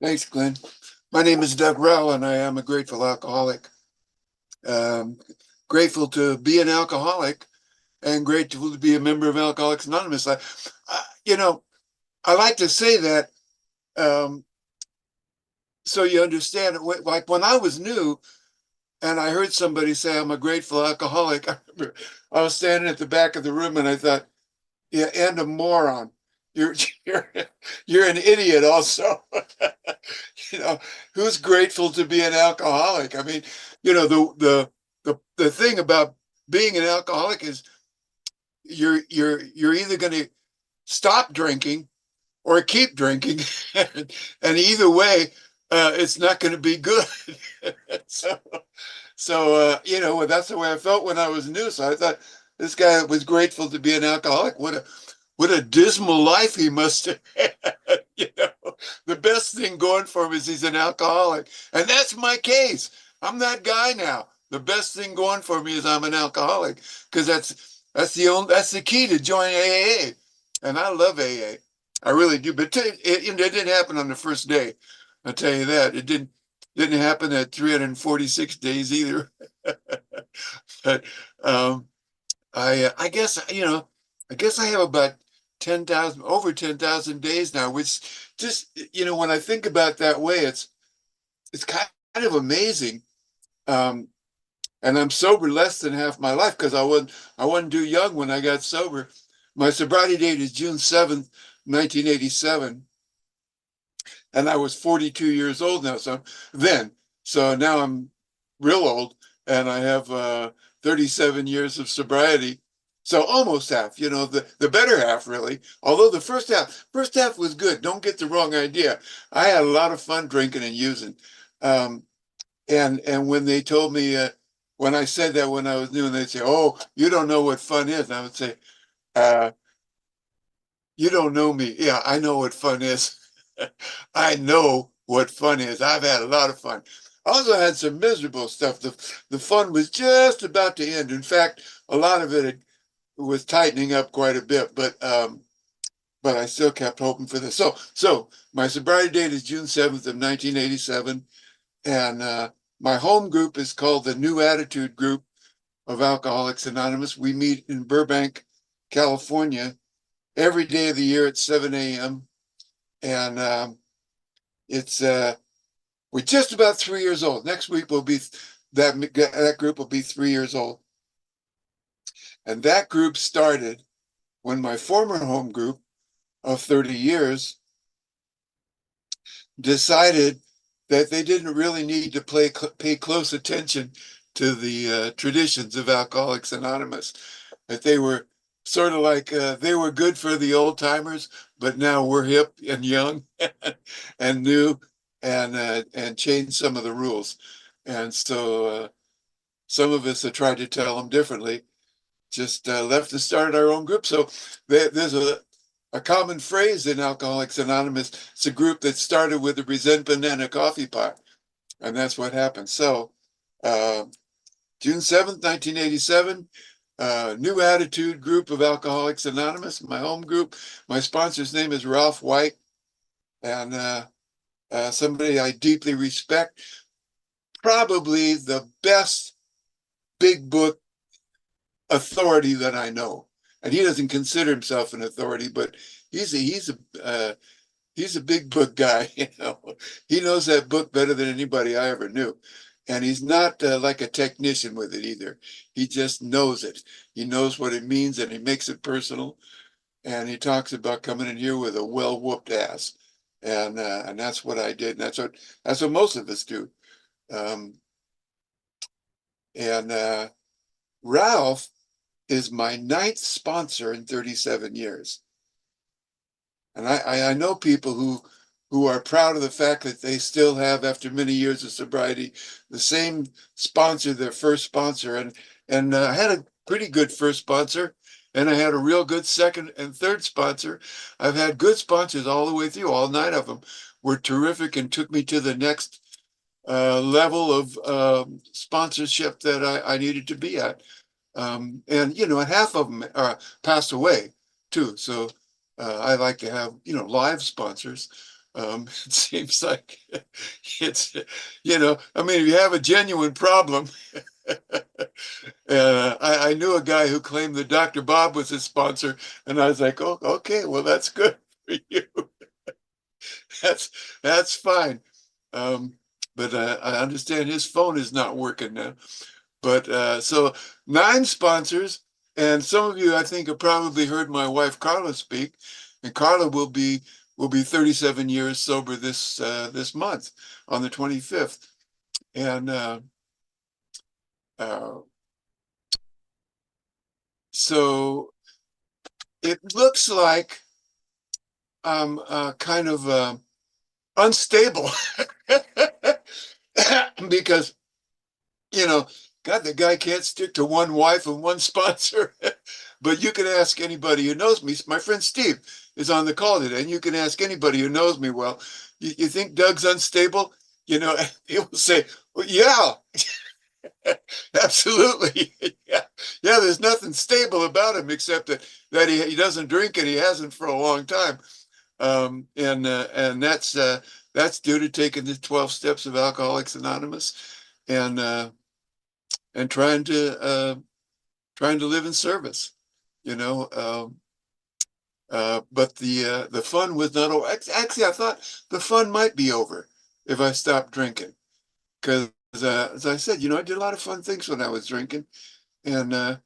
Thanks, Glenn. My name is Doug Rowell, and I am a grateful alcoholic. Um, Grateful to be an alcoholic and grateful to be a member of Alcoholics Anonymous. You know, I like to say that um, so you understand it. Like when I was new and I heard somebody say I'm a grateful alcoholic, I remember I was standing at the back of the room and I thought, yeah, and a moron. You're you're you're an idiot also. you know, who's grateful to be an alcoholic? I mean, the thing about being an alcoholic is you're either going to stop drinking or keep drinking, and either way, it's not going to be good. so that's the way I felt when I was new. So I thought this guy was grateful to be an alcoholic. What a dismal life he must have had. The best thing going for him is he's an alcoholic, and that's my case. I'm that guy now. The best thing going for me is I'm an alcoholic because that's the key to join AA, and I love AA. I really do. But it didn't happen on the first day. I'll tell you that it didn't happen at 346 days either. but um, I guess I guess I have about 10,000 over 10,000 days now, which just when I think about that way, it's kind of amazing. Um, and I'm sober less than half my life because I wasn't too young when I got sober. My sobriety date is June 7th, 1987, and I was 42 years old now. So now I'm real old, and I have 37 years of sobriety. So almost half, the better half really. Although the first half was good. Don't get the wrong idea. I had a lot of fun drinking and using. Um, and when they told me, when I said that when I was new, and they'd say, "Oh, you don't know what fun is," and I would say, uh, "You don't know me. Yeah, I know what fun is." I know what fun is. I've had a lot of fun. I also had some miserable stuff. The fun was just about to end. In fact, a lot of it was tightening up quite a bit, but I still kept hoping for this. So my sobriety date is June 7th of 1987, and my home group is called the New Attitude Group of Alcoholics Anonymous. We meet in Burbank, California, every day of the year at 7 a.m. And it's we're just about 3 years old. Next week will be that group will be 3 years old, and that group started when my former home group of 30 years decided that they didn't really need to pay close attention to the traditions of Alcoholics Anonymous. That they were sort of like they were good for the old timers, but now we're hip and young and new and changed some of the rules. And so some of us have tried to tell them differently, just left and started our own group. So there's a common phrase in Alcoholics Anonymous. It's a group that started with a resentment and a coffee pot. And that's what happened. So uh, June 7th, 1987, New Attitude Group of Alcoholics Anonymous, my home group. My sponsor's name is Ralph White, and somebody I deeply respect. Probably the best big book authority that I know. And he doesn't consider himself an authority, but he's a big book guy. He knows that book better than anybody I ever knew. And he's not like a technician with it either. He just knows it. He knows what it means, and he makes it personal. And he talks about coming in here with a well whooped ass, and that's what I did. And that's what most of us do. Um, and Ralph is my ninth sponsor in 37 years. And I know people who are proud of the fact that they still have, after many years of sobriety, the same sponsor, their first sponsor. And I had a pretty good first sponsor, and I had a real good second and third sponsor. I've had good sponsors all the way through. All nine of them were terrific and took me to the next level of sponsorship that I needed to be at. And half of them passed away too. So I like to have live sponsors. It seems like it's, I mean, if you have a genuine problem, I knew a guy who claimed that Dr. Bob was his sponsor, and I was like, oh, okay, well, that's good for you. That's that's fine. Um, but I understand his phone is not working now. But so 9 sponsors, and some of you, I think, have probably heard my wife Carla speak, and Carla will be 37 years sober this month on the 25th, and uh, so it looks like I'm kind of unstable because God, the guy can't stick to one wife and one sponsor. But you can ask anybody who knows me. My friend Steve is on the call today, and you can ask anybody who knows me well. You think Doug's unstable? He will say, well, yeah, absolutely. Yeah, yeah, there's nothing stable about him except that he doesn't drink and he hasn't for a long time. And that's due to taking the 12 steps of Alcoholics Anonymous and and trying to live in service, you know. But the fun was not over. Actually, I thought the fun might be over if I stopped drinking, because as I said, I did a lot of fun things when I was drinking, and and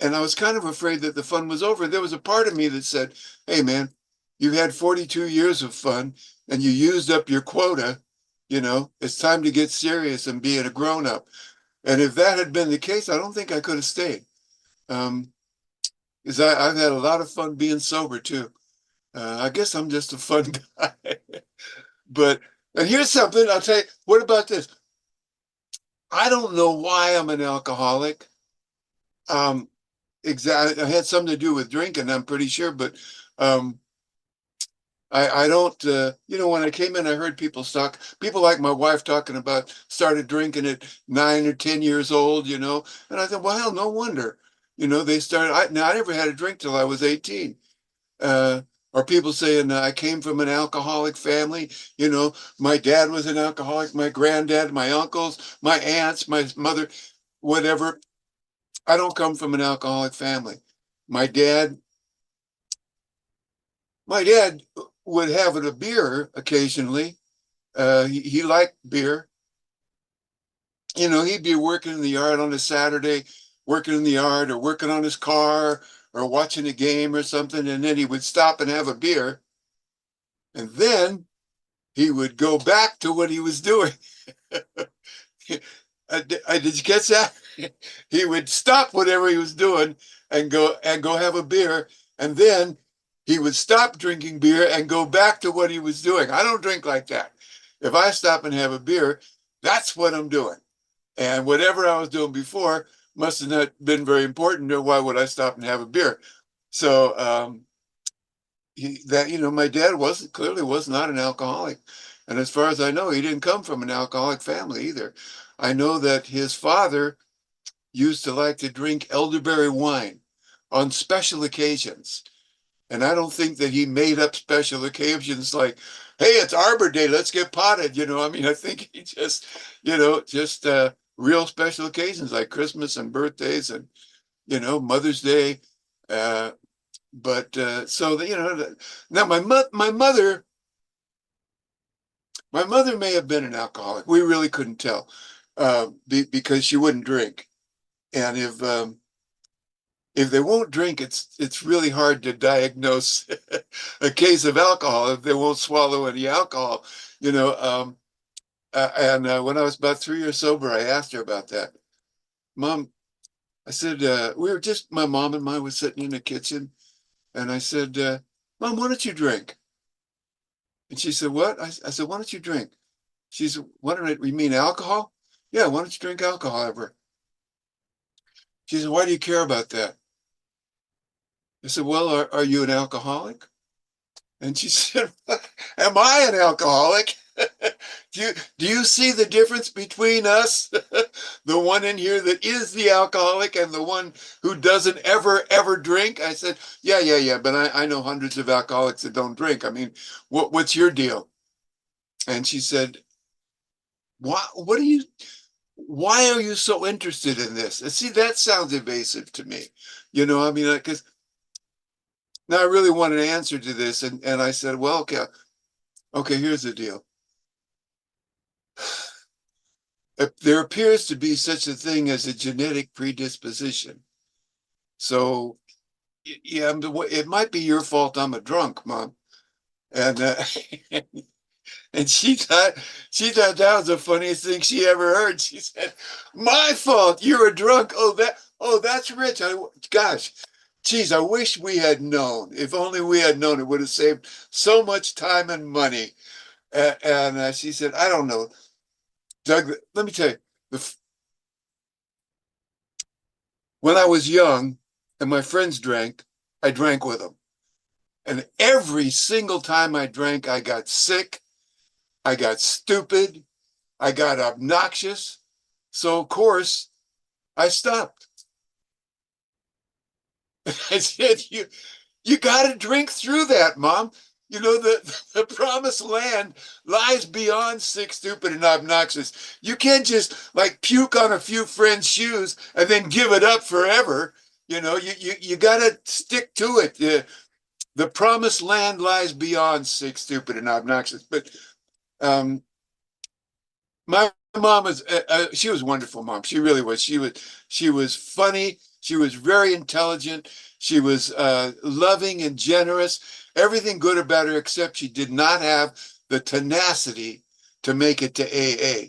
I was kind of afraid that the fun was over. There was a part of me that said, "Hey, man, you've had 42 years of fun, and you used up your quota. It's time to get serious and be a grown up." And if that had been the case, I don't think I could have stayed. Because I've had a lot of fun being sober too. I guess I'm just a fun guy. But, and here's something I'll tell you. What about this? I don't know why I'm an alcoholic. Exactly. It had something to do with drinking, I'm pretty sure. But um, I don't, when I came in, I heard people like my wife talking about started drinking at 9 or 10 years old, and I thought, well, hell, no wonder, they started. Now I never had a drink till I was 18. Or people saying I came from an alcoholic family. My dad was an alcoholic, my granddad, my uncles, my aunts, my mother, whatever. I don't come from an alcoholic family. My dad, my dad would have a beer occasionally. He liked beer. He'd be working in the yard on a Saturday, working in the yard or working on his car or watching a game or something, and then he would stop and have a beer, and then he would go back to what he was doing. Did you catch that? He would stop whatever he was doing and go have a beer, and then he would stop drinking beer and go back to what he was doing. I don't drink like that. If I stop and have a beer, that's what I'm doing. And whatever I was doing before must have not been very important, or why would I stop and have a beer? So my dad clearly was not an alcoholic. And as far as I know, he didn't come from an alcoholic family either. I know that his father used to like to drink elderberry wine on special occasions. And I don't think that he made up special occasions like, hey, it's Arbor Day, let's get potted. I mean, I think he just real special occasions like Christmas and birthdays and, Mother's Day. But so now my mother may have been an alcoholic. We really couldn't tell because she wouldn't drink. And if they won't drink, it's really hard to diagnose a case of alcohol if they won't swallow any alcohol. And when I was about 3 years sober, I asked her about that. Mom, I said, my mom and I was sitting in the kitchen, and I said, Mom, why don't you drink? And she said, what? I said, why don't you drink? She said, you mean alcohol? Yeah, why don't you drink alcohol ever? She said, why do you care about that? I said, well, are you an alcoholic? And she said, am I an alcoholic? Do you see the difference between us? the one in here that is the alcoholic and the one who doesn't ever drink? I said, yeah, but I know hundreds of alcoholics that don't drink. I mean, what's your deal? And she said, what are you, why are you so interested in this? And see, that sounds evasive to me. I mean, because now I really wanted an answer to this. And I said, well, okay, here's the deal. There appears to be such a thing as a genetic predisposition. So, yeah, it might be your fault I'm a drunk, Mom. And and she thought that was the funniest thing she ever heard. She said, "My fault. You're a drunk. That's rich. Gosh, geez, I wish we had known. If only we had known, it would have saved so much time and money." And she said, "I don't know, Doug. Let me tell you, when I was young and my friends drank, I drank with them. And every single time I drank, I got sick, I got stupid, I got obnoxious. So, of course, I stopped." I said, you got to drink through that, Mom. The promised land lies beyond sick, stupid, and obnoxious. You can't just like puke on a few friends' shoes and then give it up forever. You got to stick to it. The promised land lies beyond sick, stupid, and obnoxious. But um, my mom was she was a wonderful mom. She really was. She was funny. She was very intelligent. She was loving and generous. Everything good about her, except she did not have the tenacity to make it to AA.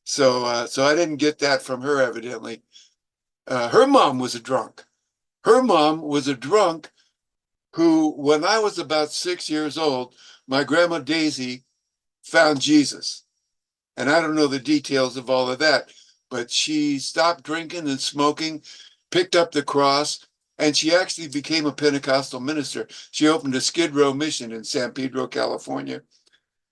So I didn't get that from her, evidently. Her mom was a drunk. Her mom was a drunk who, when I was about 6 years old, my grandma Daisy found Jesus. And I don't know the details of all of that, but she stopped drinking and smoking, picked up the cross, and she actually became a Pentecostal minister. She opened a Skid Row mission in San Pedro, California,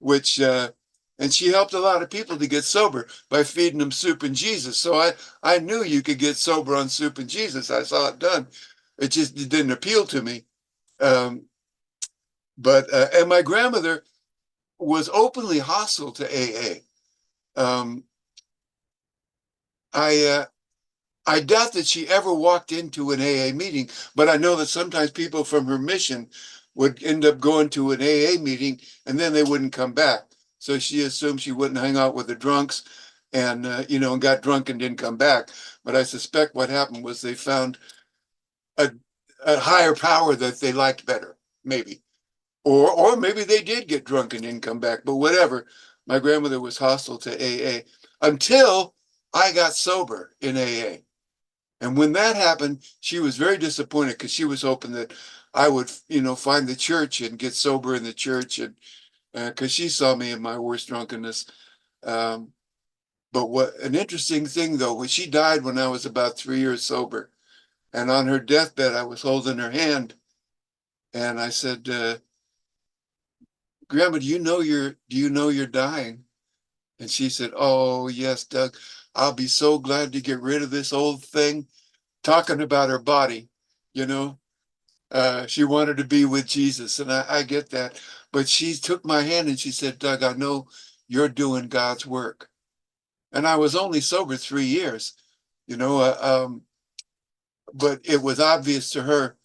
and she helped a lot of people to get sober by feeding them soup and Jesus. So I knew you could get sober on soup and Jesus. I saw it done. It didn't appeal to me. Um, and my grandmother was openly hostile to AA. Um, I doubt that she ever walked into an AA meeting, but I know that sometimes people from her mission would end up going to an AA meeting and then they wouldn't come back. So she assumed she wouldn't hang out with the drunks and got drunk and didn't come back. But I suspect what happened was they found a, a higher power that they liked better, maybe. Or maybe they did get drunk and didn't come back, but whatever. My grandmother was hostile to AA until I got sober in AA. And when that happened, she was very disappointed because she was hoping that I would, find the church and get sober in the church, and because she saw me in my worst drunkenness. Um, but what an interesting thing though, when she died when I was about 3 years sober, and on her deathbed, I was holding her hand, and I said, "Grandma, do you know you're dying?" And she said, "Oh yes, Doug, I'll be so glad to get rid of this old thing." Talking about her body, you know, she wanted to be with Jesus, and I get that. But she took my hand and she said, "Doug, I know you're doing God's work." And I was only sober 3 years, you know, but it was obvious to her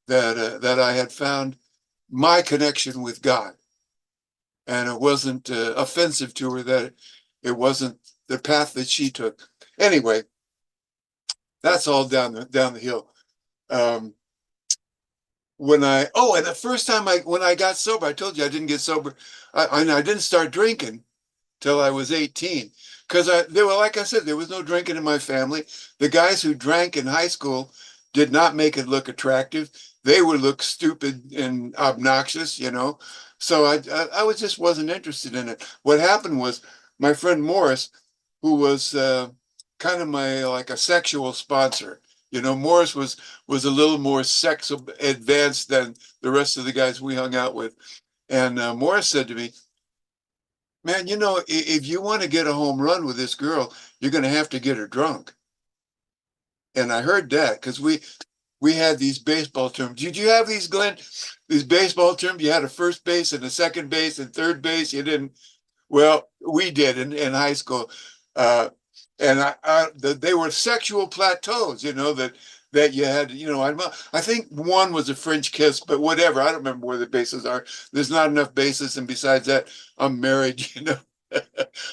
that I had found my connection with God, and it wasn't offensive to her that it wasn't the path that she took. Anyway, that's all down the hill. Um, and the first time when I got sober, I told you I didn't get sober. I didn't start drinking till I was 18 because like I said, there was no drinking in my family. The guys who drank in high school did not make it look attractive. They would look stupid and obnoxious. So I just wasn't interested in it. What happened was my friend Morris, who was kind of my like a sexual sponsor. Morris was a little more sex advanced than the rest of the guys we hung out with. And Morris said to me, Man, if you want to get a home run with this girl, you're going to have to get her drunk. And I heard that because we had these baseball terms. Did you have these, Glenn? These baseball terms? You had a first base and a second base and third base. You didn't. Well, we did in high school, and they were sexual plateaus. That you had. I think one was a French kiss, but whatever. I don't remember where the bases are. There's not enough bases, and besides that, I'm married.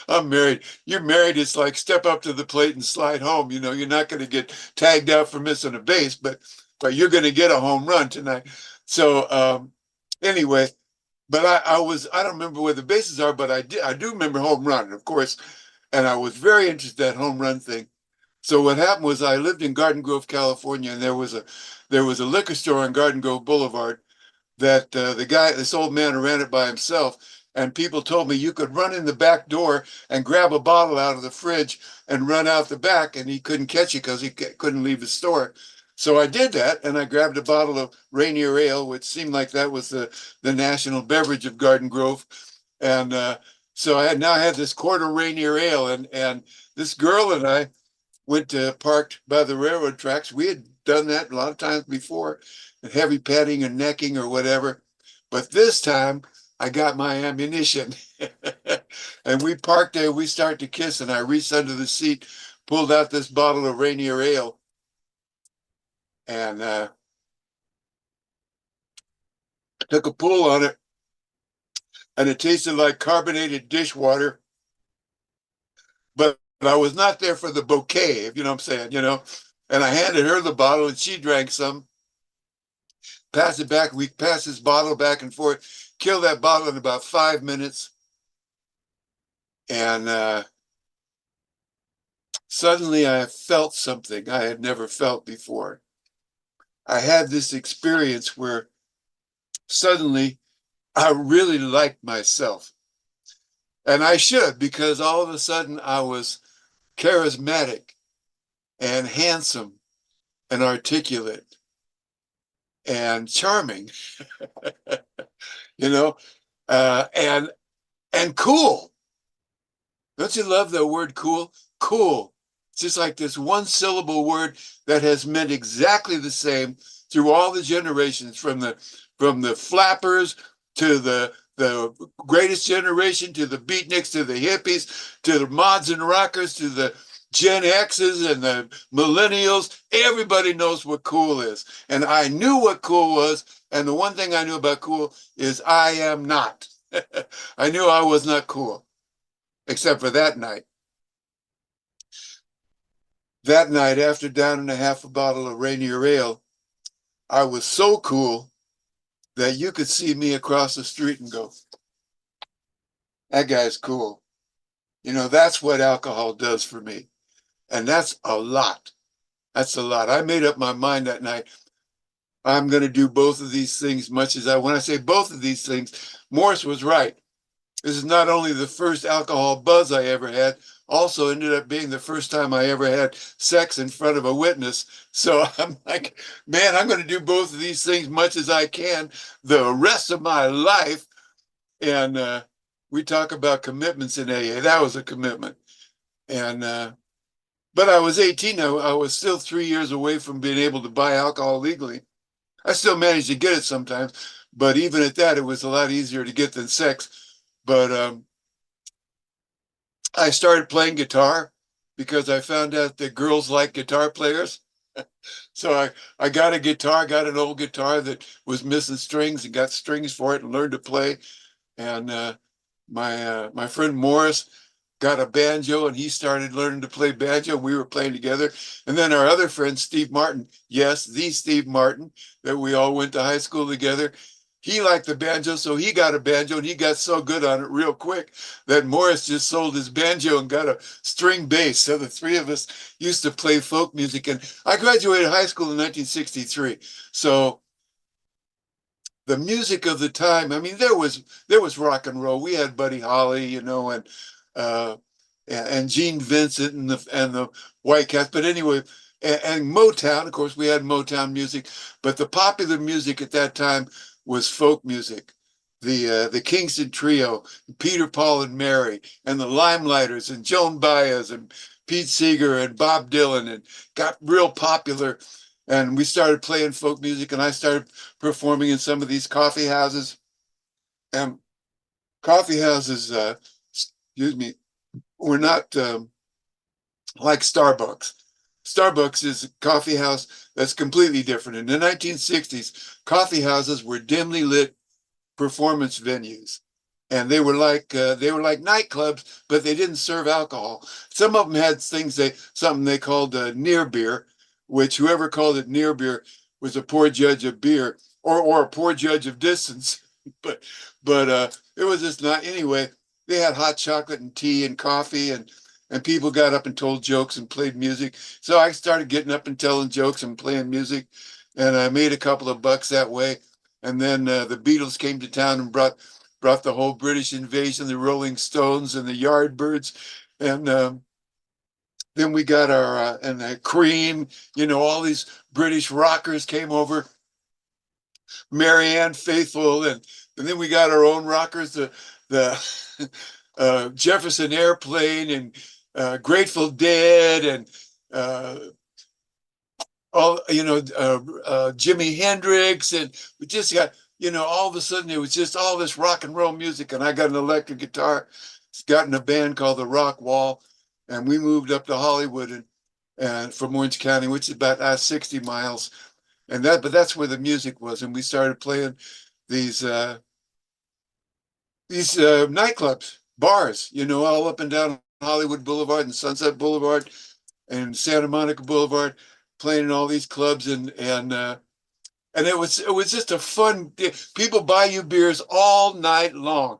I'm married. You're married. It's like step up to the plate and slide home. You're not going to get tagged out for missing a base, but you're going to get a home run tonight. So anyway, but I don't remember where the bases are, but I do remember home run, of course, and I was very interested in that home run thing. So what happened was I lived in Garden Grove, California, and there was a liquor store on Garden Grove Boulevard that this old man ran it by himself. And people told me you could run in the back door and grab a bottle out of the fridge and run out the back, and he couldn't catch you because he couldn't leave the store. So I did that, and I grabbed a bottle of Rainier Ale, which seemed like that was the national beverage of Garden Grove. And so I had this quart of Rainier Ale, and this girl and I went to parked by the railroad tracks. We had done that a lot of times before, and heavy petting and necking or whatever. But this time I got my ammunition. And we parked there, we started to kiss, and I reached under the seat, pulled out this bottle of Rainier Ale, and took a pull on it, and it tasted like carbonated dishwater. But I was not there for the bouquet, if you know what I'm saying. And I handed her the bottle, and she drank some, passed it back. We passed this bottle back and forth, killed that bottle in about 5 minutes. And suddenly I felt something I had never felt before. I had this experience where suddenly I really liked myself. And I should, because all of a sudden I was charismatic and handsome and articulate and charming, you know, and cool. Don't you love the word cool? Cool. It's just like this one syllable word that has meant exactly the same through all the generations, from the flappers to the greatest generation, to the beatniks, to the hippies, to the mods and rockers, to the Gen X's and the millennials. Everybody knows what cool is. And I knew what cool was. And the one thing I knew about cool is I am not. I knew I was not cool, except for that night. That night, after downing a half a bottle of Rainier Ale, I was so cool that you could see me across the street and go, that guy's cool. That's what alcohol does for me. And that's a lot. That's a lot. I made up my mind that night. I'm going to do both of these things much as when I say both of these things, Morris was right. This is not only the first alcohol buzz I ever had, also ended up being the first time I ever had sex in front of a witness. So I'm like, man, I'm going to do both of these things much as I can the rest of my life. And we talk about commitments in AA. That was a commitment. And but I was 18. I was still 3 years away from being able to buy alcohol legally. I still managed to get it sometimes, but even at that, it was a lot easier to get than sex. But I started playing guitar because I found out that girls like guitar players. So I got a guitar, got an old guitar that was missing strings, and got strings for it and learned to play. And my friend Morris got a banjo, and he started learning to play banjo. We were playing together. And then our other friend, Steve Martin, yes, the Steve Martin, that we all went to high school together, he liked the banjo, so he got a banjo, and he got so good on it real quick that Morris just sold his banjo and got a string bass. So the three of us used to play folk music. And I graduated high school in 1963. So the music of the time, I mean, there was rock and roll. We had Buddy Holly, and Gene Vincent and the White Cats. But anyway, and Motown, of course, we had Motown music. But the popular music at that time was folk music. the Kingston Trio, Peter, Paul, and Mary, and the Limelighters, and Joan Baez, and Pete Seeger, and Bob Dylan, and got real popular. And we started playing folk music, and I started performing in some of these coffee houses. And coffee houses, excuse me, were not like Starbucks. Starbucks is a coffee house that's completely different. In the 1960s, coffee houses were dimly lit performance venues, and they were like nightclubs, but they didn't serve alcohol. Some of them had something they called near beer, which whoever called it near beer was a poor judge of beer or a poor judge of distance. but it was just not anyway. They had hot chocolate and tea and coffee, and people got up and told jokes and played music. So I started getting up and telling jokes and playing music, and I made a couple of bucks that way. And then the Beatles came to town and brought the whole British invasion, the Rolling Stones and the Yardbirds, and then we got our and the Cream, all these British rockers came over, Marianne Faithfull, and then we got our own rockers, the Jefferson Airplane and Grateful Dead and all Jimi Hendrix, and we just got all of a sudden it was just all this rock and roll music, and I got an electric guitar, got in a band called the Rock Wall, and we moved up to Hollywood and from Orange County, which is about 60 miles, but that's where the music was, and we started playing these nightclubs, bars, all up and down Hollywood Boulevard and Sunset Boulevard and Santa Monica Boulevard, playing in all these clubs, and it was just a fun. People buy you beers all night long.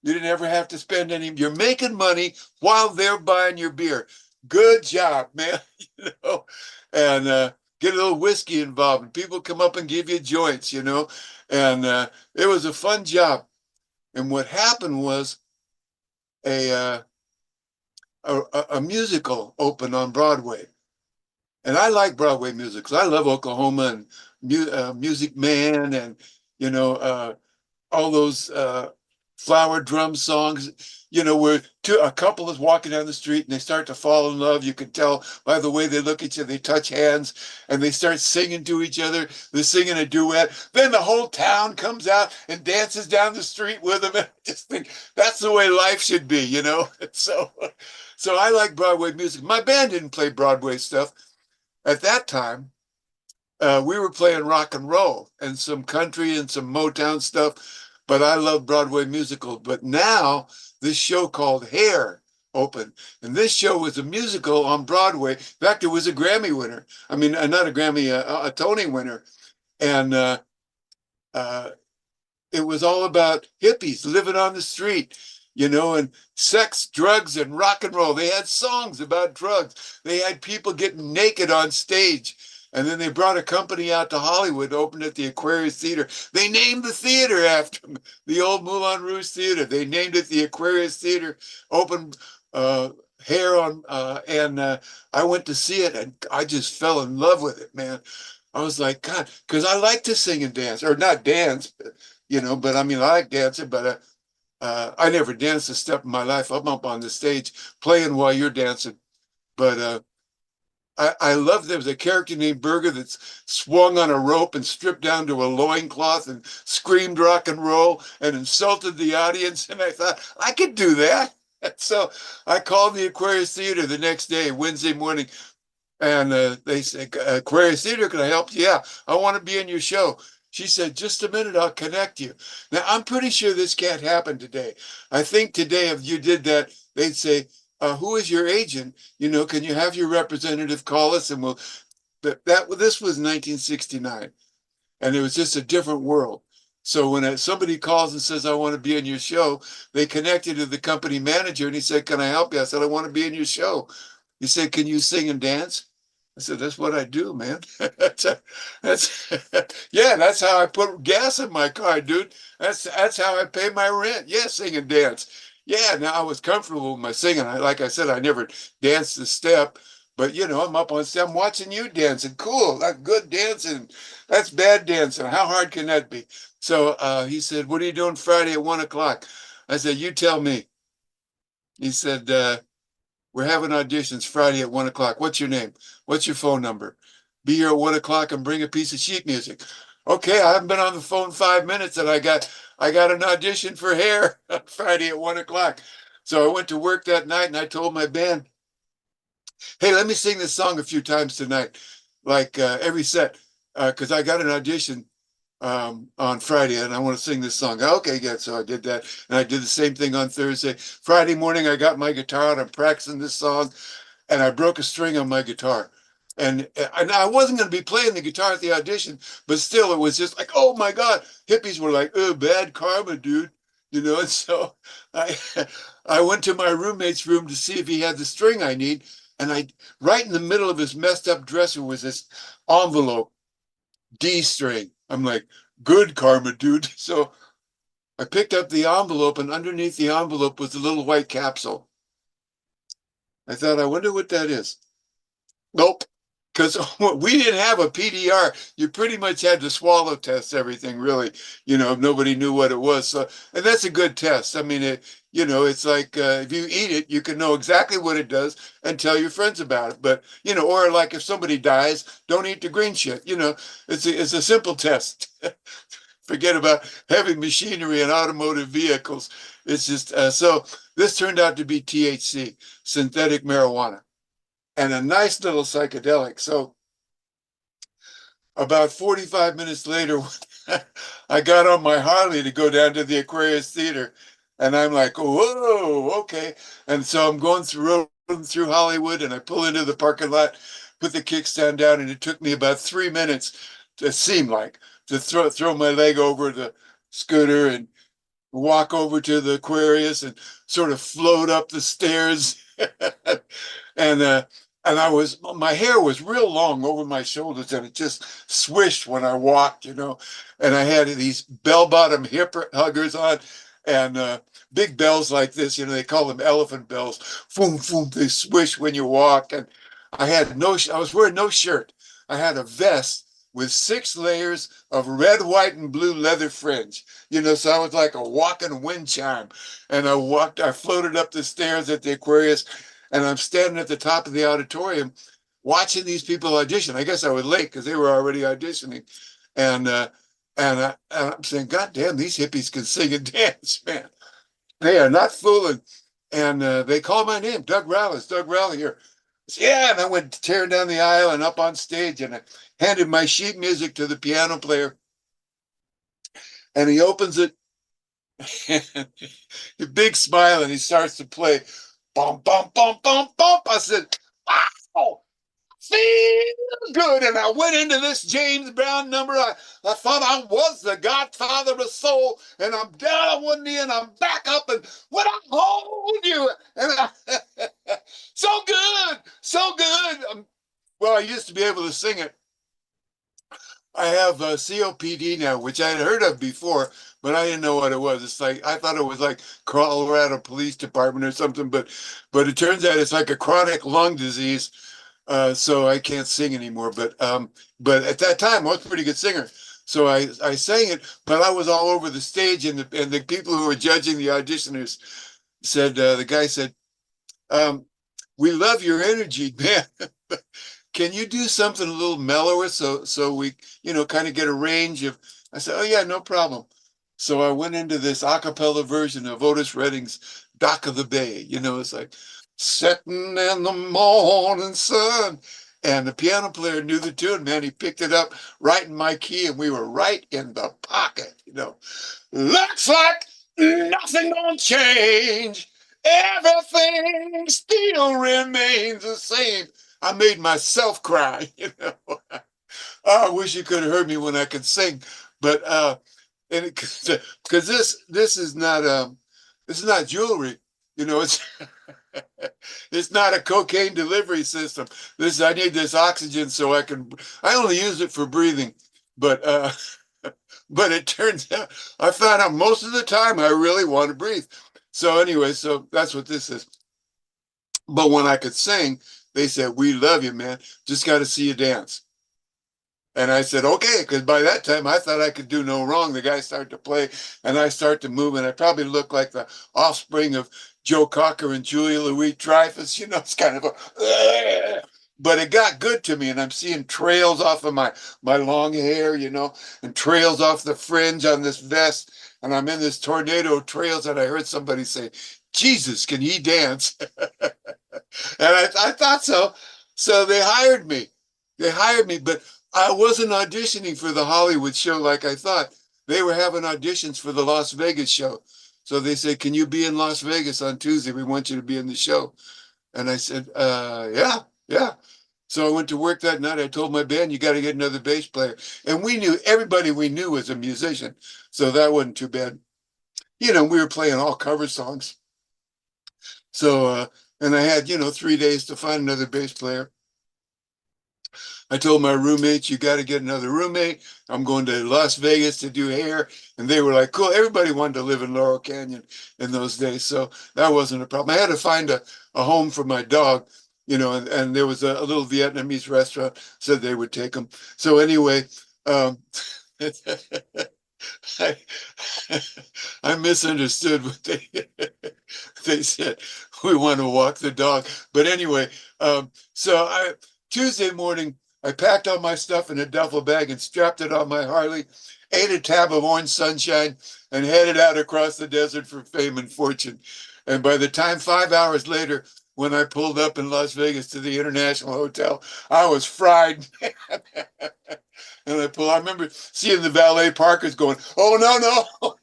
You didn't ever have to spend any. You're making money while they're buying your beer. Good job, man. And get a little whiskey involved, and people come up and give you joints, and it was a fun job. And what happened was a musical opened on Broadway. And I like Broadway musicals. I love Oklahoma and Music Man and, all those flower drum songs, where a couple is walking down the street and they start to fall in love. You can tell by the way they look at you, they touch hands and they start singing to each other. They're singing a duet. Then the whole town comes out and dances down the street with them. And I just think that's the way life should be, So I like Broadway music. My band didn't play Broadway stuff. At that time, we were playing rock and roll and some country and some Motown stuff, but I love Broadway musicals. But now this show called Hair opened, and this show was a musical on Broadway. In fact, it was a Grammy winner. I mean, not a Grammy, a Tony winner. And it was all about hippies living on the street, and sex, drugs, and rock and roll. They had songs about drugs. They had people getting naked on stage. And then they brought a company out to Hollywood, opened at the Aquarius Theater. They named the theater after them, the old Moulin Rouge Theater. They named it the Aquarius Theater, opened Hair on, and I went to see it, and I just fell in love with it, man. I was like, God, because I like to sing and dance, or not dance, but I mean, I like dancing, but I never danced a step in my life. I'm up on the stage playing while you're dancing. But I love there was a character named Berger that swung on a rope and stripped down to a loincloth and screamed rock and roll and insulted the audience. And I thought, I could do that. So I called the Aquarius Theater the next day, Wednesday morning, and they said, Aquarius Theater, can I help you? Yeah, I want to be in your show. She said, just a minute, I'll connect you. Now, I'm pretty sure this can't happen today. I think today, if you did that, they'd say, who is your agent? Can you have your representative call us? And this was 1969, and it was just a different world. So when somebody calls and says, I want to be in your show, they connected to the company manager, and he said, can I help you? I said, I want to be in your show. He said, can you sing and dance? I said, that's what I do, man. Yeah, that's how I put gas in my car, dude. That's how I pay my rent. Yeah, sing and dance. Yeah, now I was comfortable with my singing. Like I said, I never danced the step, But I'm up on stage, I'm watching you dancing. Cool, that's good dancing. That's bad dancing. How hard can that be? So he said, "What are you doing Friday at 1 o'clock?" I said, "You tell me." He said, "We're having auditions Friday at 1 o'clock. What's your name? What's your phone number? Be here at 1 o'clock and bring a piece of sheet music." Okay, I haven't been on the phone 5 minutes and I got an audition for hair on Friday at 1 o'clock. So I went to work that night and I told my band, "Hey, let me sing this song a few times tonight, like every set, because I got an audition on Friday and I want to sing this song." Okay, good. So I did that. And I did the same thing on Thursday. Friday morning, I got my guitar out. I'm practicing this song and I broke a string on my guitar. And I wasn't going to be playing the guitar at the audition, but still, it was just like, oh my God. Hippies were like, "Oh, bad karma, dude." And so I I went to my roommate's room to see if he had the string I need. And right in the middle of his messed up dresser was this envelope, D string. I'm like, good karma, dude. So I picked up the envelope, and underneath the envelope was a little white capsule. I thought, I wonder what that is. Nope. Because we didn't have a PDR. You pretty much had to swallow test everything, really. Nobody knew what it was. So, and that's a good test. I mean, it's like if you eat it, you can know exactly what it does and tell your friends about it. But, or like if somebody dies, don't eat the green shit. It's a simple test. Forget about heavy machinery and automotive vehicles. It's just so this turned out to be THC, synthetic marijuana, and a nice little psychedelic. So about 45 minutes later, I got on my Harley to go down to the Aquarius Theater. And I'm like, whoa, okay. And so I'm going through Hollywood and I pull into the parking lot, put the kickstand down, and it took me about 3 minutes, it seemed like, to throw my leg over the scooter and walk over to the Aquarius and sort of float up the stairs. and and my hair was real long over my shoulders and it just swished when I walked, and I had these bell-bottom hip huggers on and big bells like this, they call them elephant bells. Boom, boom, they swish when you walk. And I was wearing no shirt. I had a vest with 6 layers of red, white, and blue leather fringe, so I was like a walking wind chime. And I floated up the stairs at the Aquarius, and I'm standing at the top of the auditorium watching these people audition. I guess I was late because they were already auditioning. And and I'm saying, God damn, these hippies can sing and dance, man. They are not fooling. And they called my name, Doug Rallis, Doug Rally here. Yeah, and I went tearing down the aisle and up on stage, and I handed my sheet music to the piano player, and he opens it, and a big smile, and he starts to play, bum bum bum bum bum. I said, "Wow, feel good," and I went into this James Brown number. I thought I was the Godfather of soul, and I'm down on one knee, and I'm back up, and when I hold you, so good, so good. Well, I used to be able to sing it. I have COPD now, which I had heard of before, but I didn't know what it was. It's like I thought it was like Colorado Police Department or something, but it turns out it's like a chronic lung disease. So I can't sing anymore. But at that time, I was a pretty good singer. So I sang it, but I was all over the stage, and the people who were judging the auditioners said, the guy said, "We love your energy, man. Can you do something a little mellower so we, kind of get a range of." I said, "Oh yeah, no problem." So I went into this a cappella version of Otis Redding's Dock of the Bay. It's like setting in the morning sun. And the piano player knew the tune, man. He picked it up right in my key, and we were right in the pocket. Looks like nothing gonna change. Everything still remains the same. I made myself cry. I wish you could have heard me when I could sing, but and because this is not jewelry, it's it's not a cocaine delivery system. I need this oxygen so I only use it for breathing, but but it turns out I found out most of the time I really want to breathe. So anyway, so that's what this is. But when I could sing, They said, "We love you, man. Just got to see you dance." And I said, okay, because by that time I thought I could do no wrong. The guy started to play and I start to move, and I probably look like the offspring of Joe Cocker and Julia Louis-Dreyfus. It's kind of a, but it got good to me, and I'm seeing trails off of my long hair, and trails off the fringe on this vest. And I'm in this tornado of trails, and I heard somebody say, Jesus, can he dance? And I thought so. So they hired me. They hired me, but I wasn't auditioning for the Hollywood show like I thought. They were having auditions for the Las Vegas show. So they said, can you be in Las Vegas on Tuesday? We want you to be in the show. And I said, yeah, yeah. So I went to work that night. I told my band, you got to get another bass player. And everybody we knew was a musician. So that wasn't too bad. We were playing all cover songs. So, and I had, 3 days to find another bass player. I told my roommates, you got to get another roommate. I'm going to Las Vegas to do hair. And they were like, cool. Everybody wanted to live in Laurel Canyon in those days. So that wasn't a problem. I had to find a home for my dog, and there was a little Vietnamese restaurant said they would take him. So anyway, I, I misunderstood what they said. We want to walk the dog. But anyway, so Tuesday morning, I packed all my stuff in a duffel bag and strapped it on my Harley, ate a tab of orange sunshine, and headed out across the desert for fame and fortune. And by the time 5 hours later, when I pulled up in Las Vegas to the International Hotel, I was fried. And I remember seeing the valet parkers going, oh, no,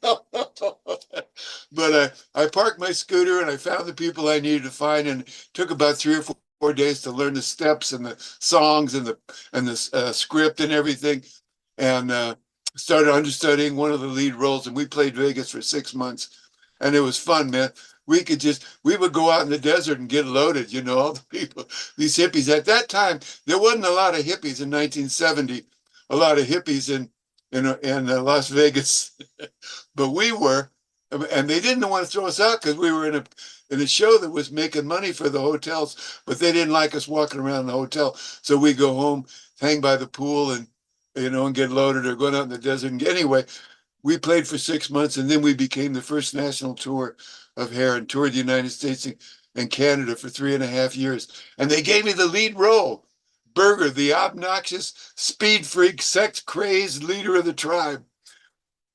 no. But I parked my scooter and I found the people I needed to find, and it took about 3 or 4 days to learn the steps and the songs and the script and everything, and started understudying one of the lead roles. And we played Vegas for 6 months, and it was fun, man. We would go out in the desert and get loaded, all the people, these hippies. At that time, there wasn't a lot of hippies in 1970, a lot of hippies in Las Vegas, but we were, and they didn't want to throw us out because we were in a show that was making money for the hotels, but they didn't like us walking around the hotel. So we go home, hang by the pool, and and get loaded, or going out in the desert. And anyway, we played for 6 months, and then we became the first national tour of hair and toured the United States and Canada for 3.5 years. And they gave me the lead role, Berger, the obnoxious, speed freak, sex crazed leader of the tribe.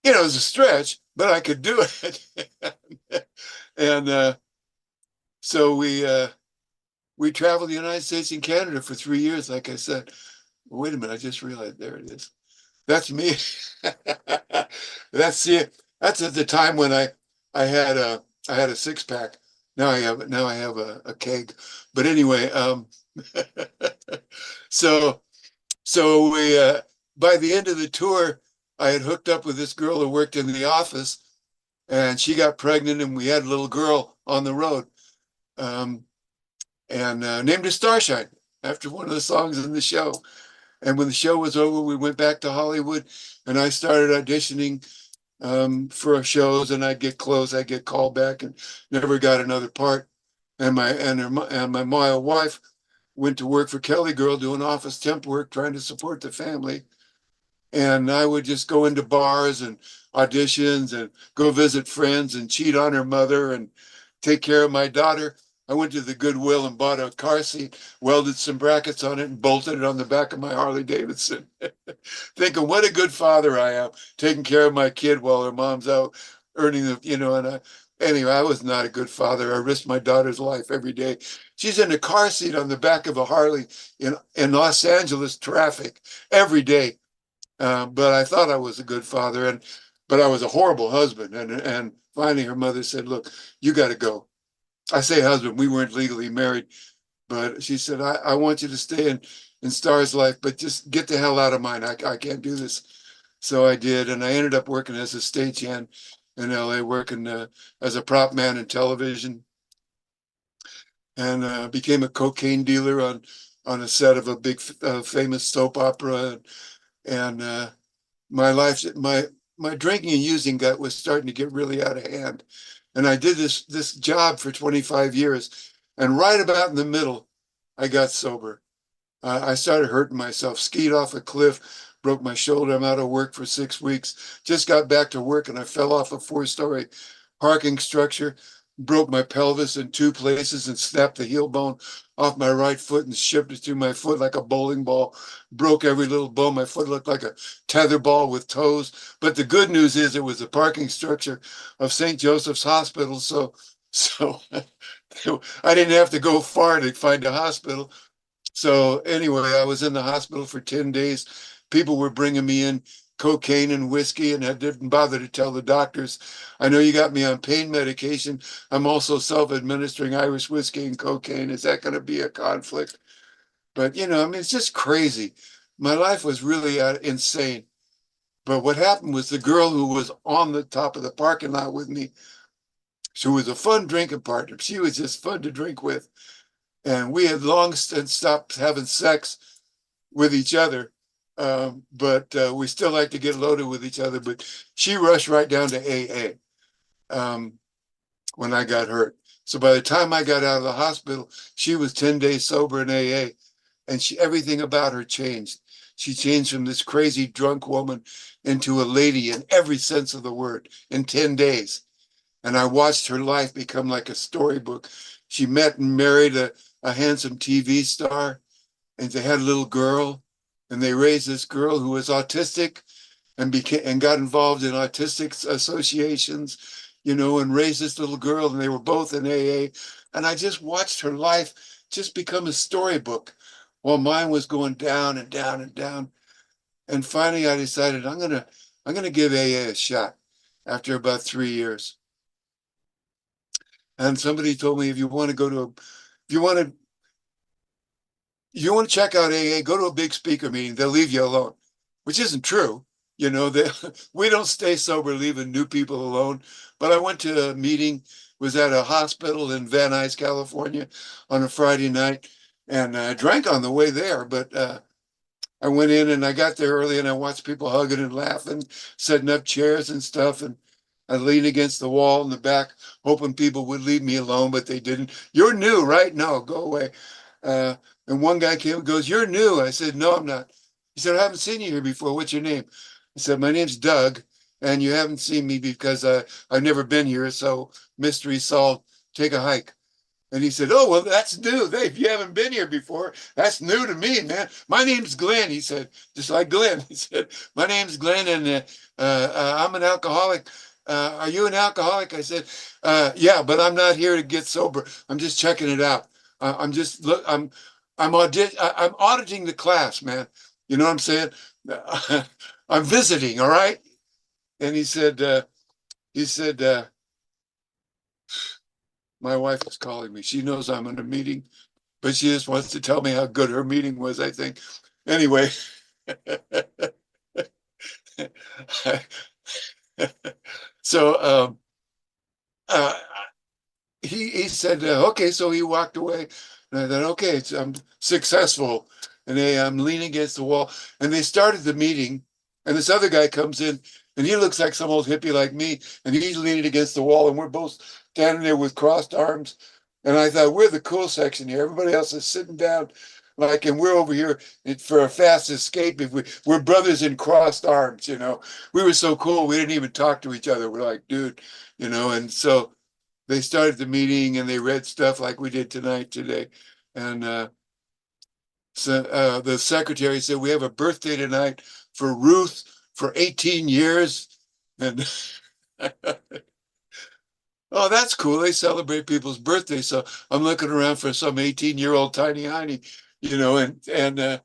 It was a stretch, but I could do it. And so we traveled the United States and Canada for 3 years, like I said. Wait a minute, I just realized, there it is. That's me. That's it. That's at the time when I had a six pack. Now I have a keg. But anyway, so we by the end of the tour, I had hooked up with this girl who worked in the office, and she got pregnant, and we had a little girl on the road, and named her Starshine after one of the songs in the show. And when the show was over, we went back to Hollywood, and I started auditioning for shows, and I'd get close, I'd get called back, and never got another part. And my wife went to work for Kelly Girl, doing office temp work, trying to support the family. And I would just go into bars and auditions and go visit friends and cheat on her mother and take care of my daughter. I went to the Goodwill and bought a car seat, welded some brackets on it, and bolted it on the back of my Harley Davidson. Thinking, what a good father I am, taking care of my kid while her mom's out earning the. Anyway, I was not a good father. I risked my daughter's life every day. She's in a car seat on the back of a Harley in Los Angeles traffic every day. But I thought I was a good father, but I was a horrible husband. And finally, her mother said, "Look, you got to go." I say husband, we weren't legally married, but she said, I want you to stay in Star's life, but just get the hell out of mine. I can't do this. So I did, and I ended up working as a stagehand in LA, working as a prop man in television, and became a cocaine dealer on a set of a big famous soap opera. And my drinking and using was starting to get really out of hand. And I did this job for 25 years. And right about in the middle, I got sober. I started hurting myself, skied off a cliff, broke my shoulder. I'm out of work for 6 weeks. Just got back to work and I fell off a 4-story parking structure, broke my pelvis in 2 places and snapped the heel bone off my right foot and shipped it through my foot like a bowling ball. Broke every little bone. My foot looked like a tether ball with toes. But the good news is it was the parking structure of St. Joseph's Hospital. So I didn't have to go far to find a hospital. So anyway, I was in the hospital for 10 days. People were bringing me in cocaine and whiskey, and I didn't bother to tell the doctors. I know you got me on pain medication. I'm also self-administering Irish whiskey and cocaine. Is that going to be a conflict? But, I mean, it's just crazy. My life was really insane. But what happened was the girl who was on the top of the parking lot with me, she was a fun drinking partner. She was just fun to drink with. And we had long since stopped having sex with each other, but we still like to get loaded with each other. But she rushed right down to AA when I got hurt. So by the time I got out of the hospital, she was 10 days sober in AA, and everything about her changed. She changed from this crazy drunk woman into a lady in every sense of the word in 10 days. And I watched her life become like a storybook. She met and married a handsome TV star, and they had a little girl, and they raised this girl who was autistic and got involved in autistic associations, and raised this little girl, and they were both in AA. And I just watched her life just become a storybook while mine was going down and down and down. And finally I decided I'm gonna give AA a shot after about 3 years. And somebody told me, if you want to check out AA, go to a big speaker meeting. They'll leave you alone, which isn't true. We don't stay sober leaving new people alone. But I went to a meeting, was at a hospital in Van Nuys, California on a Friday night, and I drank on the way there. But I went in and I got there early and I watched people hugging and laughing, setting up chairs and stuff. And I leaned against the wall in the back, hoping people would leave me alone, but they didn't. You're new, right? No, go away. And one guy came and goes, "You're new." I said, "No, I'm not." He said, "I haven't seen you here before. What's your name?" I said, "My name's Doug, and you haven't seen me because I've never been here. So mystery solved. Take a hike." And he said, "Oh, well, that's new. If you haven't been here before, that's new to me, man. My name's Glenn." He said, just like Glenn. He said, "My name's Glenn, and I'm an alcoholic. Are you an alcoholic?" I said, "Yeah, but I'm not here to get sober. I'm just checking it out. I'm just look. I'm auditing the class, man. You know what I'm saying? I'm visiting. All right." And he said, "My wife is calling me. She knows I'm in a meeting, but she just wants to tell me how good her meeting was, I think." Anyway, so uh, he said, "Okay," so he walked away. And I thought, okay, I'm successful. And I'm leaning against the wall. And they started the meeting, and this other guy comes in, and he looks like some old hippie like me, and he's leaning against the wall, and we're both standing there with crossed arms. And I thought, we're the cool section here. Everybody else is sitting down, and we're over here for a fast escape. We're brothers in crossed arms, We were so cool, we didn't even talk to each other. We're like, dude, and so they started the meeting and they read stuff like we did today. And so the secretary said, "We have a birthday tonight for Ruth for 18 years." And oh, that's cool. They celebrate people's birthdays. So I'm looking around for some 18-year-old tiny hiney, and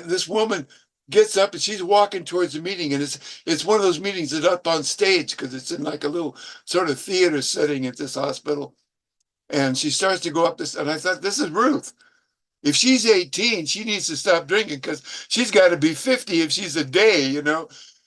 this woman gets up and she's walking towards the meeting, and it's one of those meetings that's up on stage because it's in like a little sort of theater setting at this hospital. And she starts to go up this, and I thought, this is Ruth. If she's 18, she needs to stop drinking because she's got to be 50 if she's a day, And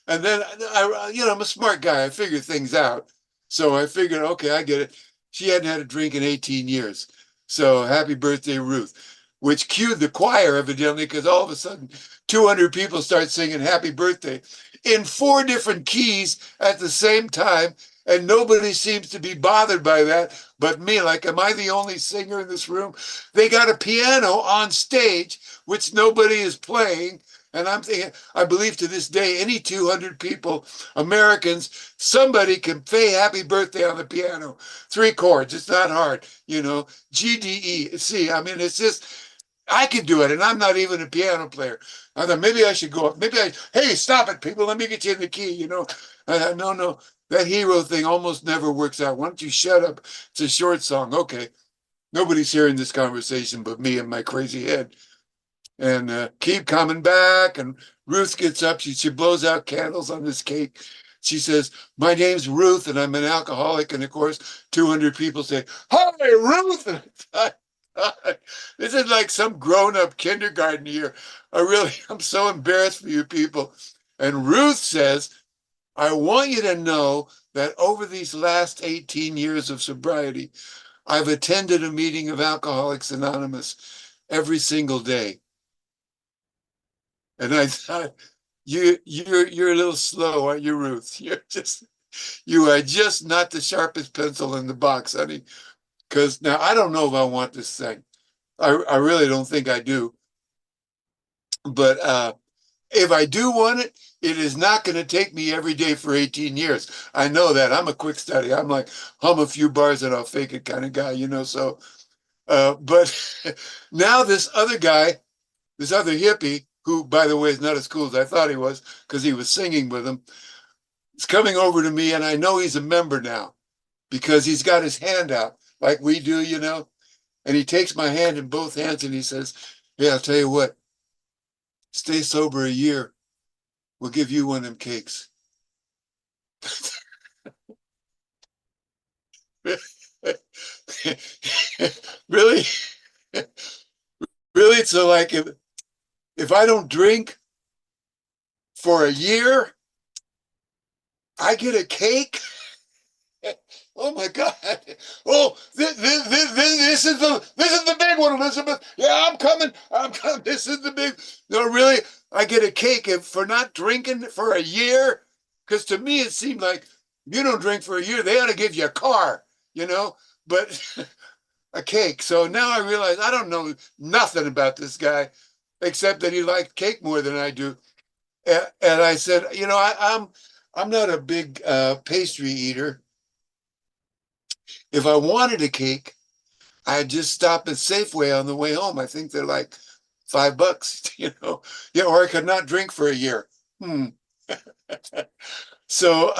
then I'm a smart guy. I figure things out. So I figured, okay, I get it. She hadn't had a drink in 18 years. So happy birthday, Ruth, which cued the choir evidently, because all of a sudden 200 people start singing happy birthday in 4 different keys at the same time. And nobody seems to be bothered by that but me. Like, am I the only singer in this room? They got a piano on stage, which nobody is playing. And I'm thinking, I believe to this day, any 200 people, Americans, somebody can play Happy Birthday on the piano. 3 chords, it's not hard, G, D, E, C. I mean, it's just, I could do it, and I'm not even a piano player. I thought maybe I should go up. Hey, stop it, people. Let me get you in the key. I thought, no, no, that hero thing almost never works out. Why don't you shut up? It's a short song. Okay. Nobody's hearing this conversation but me and my crazy head. And keep coming back. And Ruth gets up. She blows out candles on this cake. She says, my name's Ruth, and I'm an alcoholic. And of course, 200 people say, hi, Ruth. And I thought, this is like some grown-up kindergarten year. I'm so embarrassed for you people. And Ruth says, I want you to know that over these last 18 years of sobriety, I've attended a meeting of Alcoholics Anonymous every single day. And I thought, you're a little slow, aren't you, Ruth? You are just not the sharpest pencil in the box, honey. Because now I don't know if I want this thing. I really don't think I do. But if I do want it, it is not going to take me every day for 18 years. I know that. I'm a quick study. I'm like, hum a few bars and I'll fake it kind of guy, So, but now this other guy, this other hippie, who, by the way, is not as cool as I thought he was because he was singing with him, is coming over to me, and I know he's a member now because he's got his hand out like we do, And he takes my hand in both hands and he says, hey, I'll tell you what, stay sober a year. We'll give you one of them cakes. Really? Really? So like if I don't drink for a year, I get a cake? Oh my God! Oh, this is the big one, Elizabeth. Yeah, I'm coming. I'm coming. This is the big. No, really, I get a cake for not drinking for a year. Because to me, it seemed like if you don't drink for a year, they ought to give you a car, But a cake. So now I realize I don't know nothing about this guy, except that he liked cake more than I do. And I said, I'm not a big pastry eater. If I wanted a cake, I'd just stop at Safeway on the way home. I think they're like $5, Yeah, or I could not drink for a year. So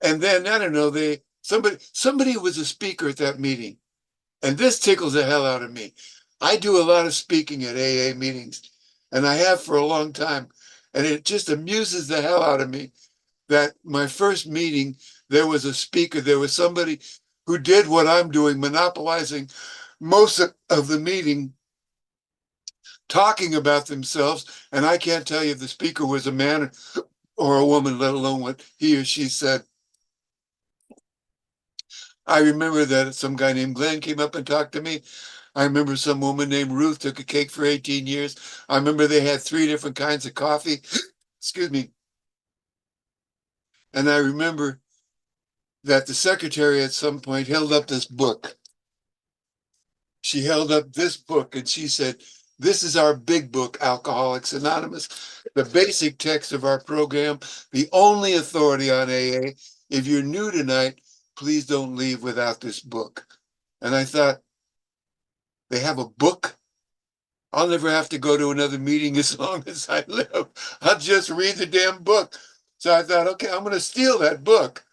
and then I don't know, somebody was a speaker at that meeting. And this tickles the hell out of me. I do a lot of speaking at AA meetings, and I have for a long time. And it just amuses the hell out of me that my first meeting, there was a speaker, there was somebody who did what I'm doing, monopolizing most of the meeting, talking about themselves. And I can't tell you if the speaker was a man or a woman, let alone what he or she said. I remember that some guy named Glenn came up and talked to me. I remember some woman named Ruth took a cake for 18 years. I remember they had 3 different kinds of coffee. Excuse me. And I remember that the secretary at some point held up this book. She held up this book and she said, this is our big book, Alcoholics Anonymous, the basic text of our program, the only authority on AA. If you're new tonight, please don't leave without this book. And I thought, they have a book? I'll never have to go to another meeting as long as I live. I'll just read the damn book. So I thought, okay, I'm going to steal that book.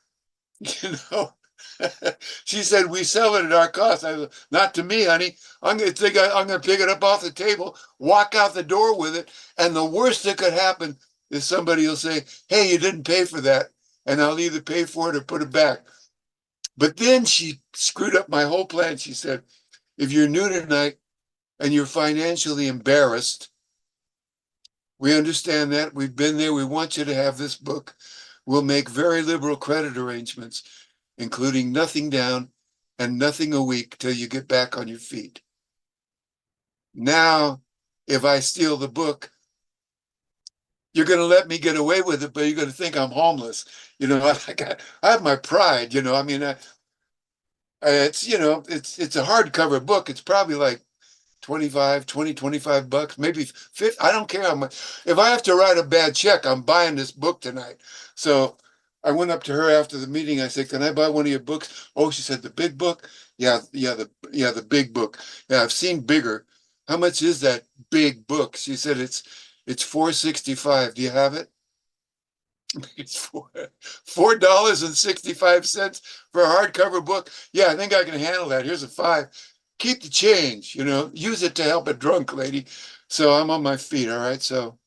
She said, we sell it at our cost. I said, not to me, honey. I'm going to pick it up off the table, walk out the door with it. And the worst that could happen is somebody will say, hey, you didn't pay for that. And I'll either pay for it or put it back. But then she screwed up my whole plan. She said, if you're new tonight and you're financially embarrassed, we understand that. We've been there. We want you to have this book. We'll make very liberal credit arrangements, including nothing down and nothing a week till you get back on your feet. Now, if I steal the book, you're going to let me get away with it, but you're going to think I'm homeless. I have my pride. I mean, it's it's a hardcover book. It's probably like 25 bucks, maybe 50. I don't care how much. If I have to write a bad check, I'm buying this book tonight. So I went up to her after the meeting. I said, "Can I buy one of your books?" Oh, she said, "The big book?" The big book. Yeah, I've seen bigger. How much is that big book? She said it's 465. Do you have it? It's $4.65 for a hardcover book. Yeah, I think I can handle that. Here's a five. Keep the change, use it to help a drunk lady. So I'm on my feet, all right. So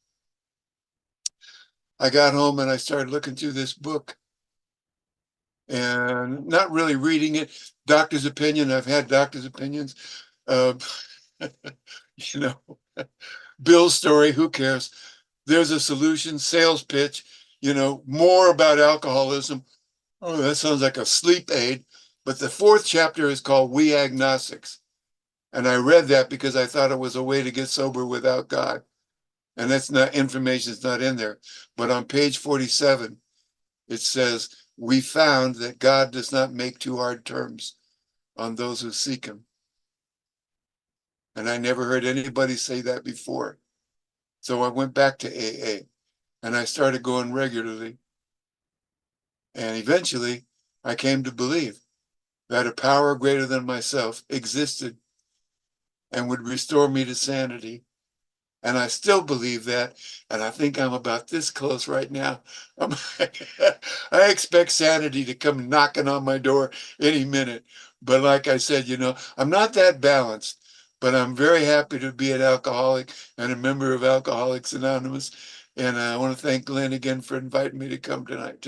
I got home and I started looking through this book and not really reading it. Doctor's opinion. I've had doctor's opinions. Uh, you know, Bill's story. Who cares? There's a solution. Sales pitch. More about alcoholism. Oh, that sounds like a sleep aid. But the fourth chapter is called We Agnostics. And I read that because I thought it was a way to get sober without God. And that's not information, it's not in there. But on page 47, it says, we found that God does not make too hard terms on those who seek him. And I never heard anybody say that before. So I went back to AA and I started going regularly. And eventually I came to believe that a power greater than myself existed and would restore me to sanity. And I still believe that. And I think I'm about this close right now. I expect sanity to come knocking on my door any minute. But like I said, I'm not that balanced, but I'm very happy to be an alcoholic and a member of Alcoholics Anonymous. And I want to thank Glenn again for inviting me to come tonight.